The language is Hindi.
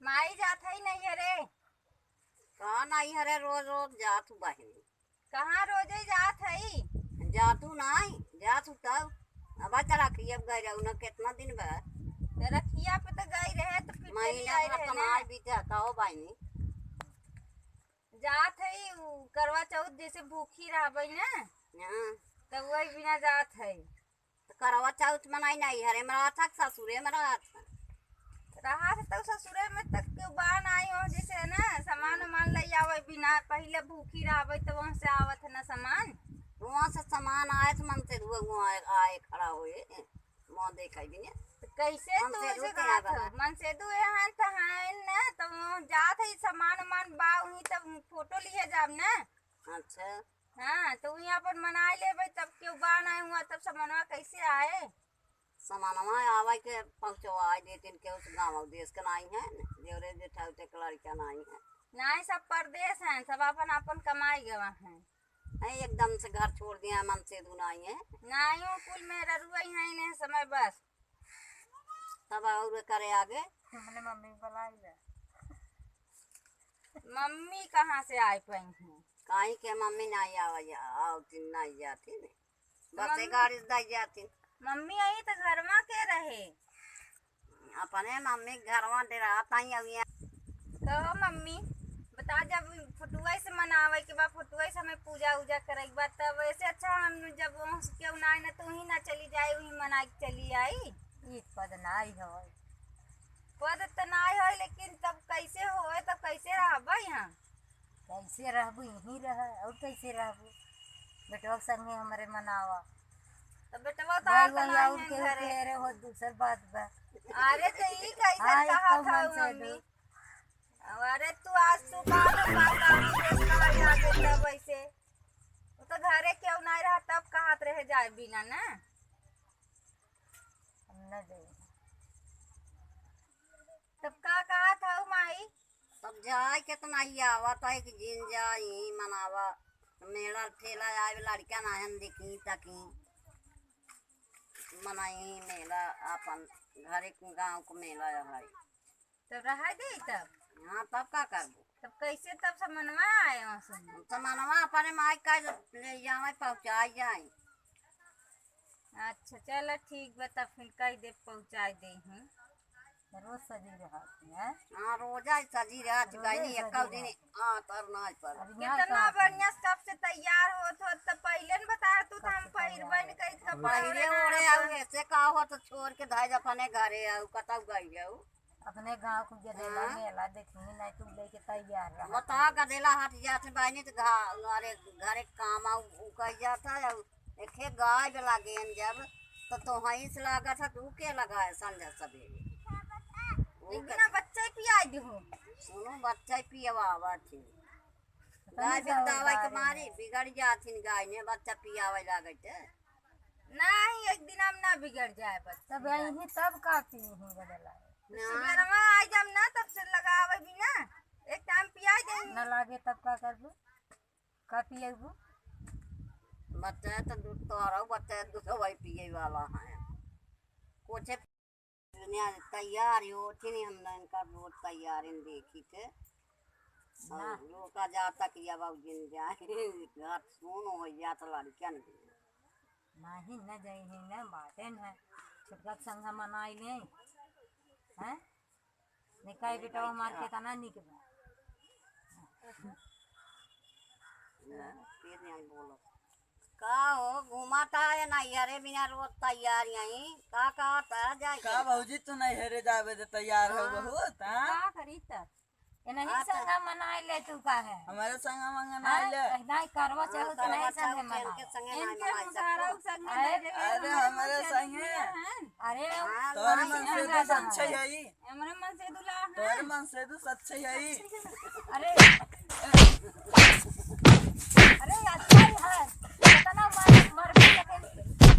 माई जात है नहीं रे। कहाँ नहीं हरे रोज रोज जातू बहनी। कहाँ रोजे जात है। जातू नहीं जातू तब अब रखी अब गई रहू न कितना दिन बाद रखिया पे तो गई रहे तो फिर चली महीना आई भर रहे कमाई ना। बीते हो बहनी। जात है करवा चौथ जैसे भूखी रहबई ना हाँ तो वही बिना जात है। तो करवा चौथ मनाई नहीं हरे मरा था ससुरे मरा था रहा तो ससुरे में तक के बान आई हो जैसे ना सामान वामान ले आवे बिना पहले भूखी रहबई तो वहां से आवत है ना सामान। वहाँ से सामान आए तो मन से वहाँ आए खड़ा हुए मुँह देखा भी नहीं। तो कैसे मन तू से ऐसे रुके कहा आवा। था मन से दू यहाँ तो है ना तो वहाँ जात है सामान वामान बा वहीं तब फोटो लिए जाब ना। अच्छा हाँ तो वहीं अपन मना लेबे तब क्यों बान आए हुआ तब सामानवा कैसे आए। सामानवा आवा के पहुँचवाए देते के उस गाँव देश के नहीं है देवरे जेठा उठे के लड़का नहीं है। नहीं सब परदेश हैं सब अपन अपन कमाई गवा हैं। नहीं एकदम से घर छोड़ दिया मन से दुनाई है नहीं हूँ कुल मेरा रुई है इन्हें समय बस। तब और करे आगे हमने मम्मी बुलाई मम्मी कहाँ से आई पाई हैं। कहीं के मम्मी नहीं आवती नहीं जाती बस गाड़ी दे जाती। मम्मी आई तो घर में के रहे अपने मम्मी घर डेरा ताई अभी तो मम्मी बता जब फुटुआ से मनावे के बाद फुटुआ से हमें पूजा उजा करे के बाद तब वैसे अच्छा हम जब क्यों ना न तू ही ना चली जाए वही मना के चली आई। ईद पद नाई हो पद तो नहीं है लेकिन तब कैसे होए तब कैसे रहबे हम कैसे रहबू यहीं रह और कैसे रहबू बेटवा संगे हमारे मनावा तो बेटवा तो भाई आता वही और नहीं के है घरे। रे हो दूसर बात बा। अरे तो ये कैसे हाँ, कहा इसको था मन से मम्मी। दो। अरे तू आज तब वैसे वो तो घरे क्यों नहीं रहा तब कहत रहे जाए बिना ना। हम न जाए तब का कहा था माई। तब जाए के तो नहीं आवत है कि जिन जाई मनावा मेला ठेला आए लड़का नाहन देखी तकी मनाई मेला अपन घरे गाँव को मेला है। तब रहा दे तब हाँ तब का करबू तब कैसे तब समन्वय आए वहाँ से। सामानवा अपने माई का ले जाए पहुँचाई जाए। अच्छा चलो ठीक बा तब फिर कह दे पहुँचा दे हूँ। रोज सजी रहती है। हाँ रोजा सजी रहा चुकाई एक दिन हाँ तरना पर कितना बढ़िया कब से तैयार हो तो पहले न बता तू तो हम पहिरबन कई पहले ओढ़े आऊ ऐसे का हो तो छोड़ के धाज अपने घरे आऊ कतौ गई जाऊ अपने गांव को गदेला मेला देखनी नहीं तू लेके तैयार रह बता गदेला हट जाते बहनी तो घरे घरे काम आऊ कह जाता है एक गाय भी लागे जब तो वहीं से लगा था तू के लगा है संध्या सवेरे बिना बच्चे पियाई दूँ सुनो बच्चा पियवा थी गाय भी दवाई के मारी बिगड़ जाती गाय ने बच्चा पियावे लागे नहीं एक दिन हम ना बिगड़ जाए बस तब यही तब का पी ही गदेला सवेरे में आ जब ना तब से लगावे बिना एक टाइम पियाई दे न लागे तब का करबू का पिएबू बच्चा तो दूध तो आ रहा बच्चा दूध वही पिए वाला है कुछ तैयार हो थी हमने इनका रोज तैयार इन देखी थे रोका जाता कि अब जिन जाए घर सुन हो जाता लड़किया नहीं न जाई है न बाटे न छोटका संग मनाई ले हैं निकाय बेटा मार के तना निक बा फिर नहीं बोलो का हो घुमाता है नहीं अरे बिना रोज तैयार यहीं का जाए का भौजी तू नहीं हेरे जावे दे तैयार हो बहुत हां का करी तब नहीं संग मनाई ले तू का है हमारे संग मंगा ना ले नहीं करवा चाहो तो नहीं संग मना के संगे इनके नहीं मुसारा संग अरे हमारे संग है अरे तोर मन से तो सच्चे है हमरे मन से दुला तोर मन से तो सच्चे है अरे अरे अच्छा है कितना मर मर के